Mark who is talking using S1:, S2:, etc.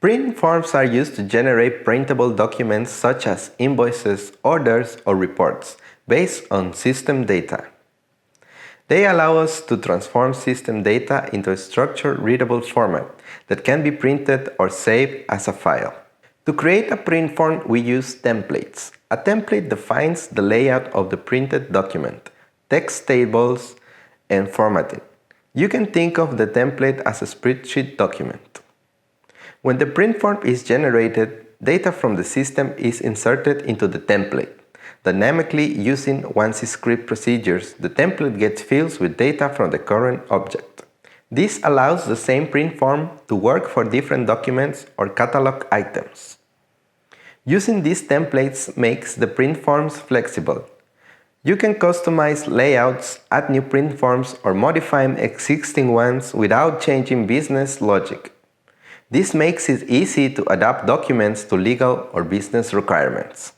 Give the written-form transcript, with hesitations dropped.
S1: Print forms are used to generate printable documents such as invoices, orders, or reports based on system data. They allow us to transform system data into a structured, readable format that can be printed or saved as a file. To create a print form, we use templates. A template defines the layout of the printed document, text tables, and formatting. You can think of the template as a spreadsheet document. When the print form is generated, data from the system is inserted into the template. Dynamically using OneSys script procedures, the template gets fields with data from the current object. This allows the same print form to work for different documents or catalog items. Using these templates makes the print forms flexible. You can customize layouts, add new print forms, or modify existing ones without changing business logic. This makes it easy to adapt documents to legal or business requirements.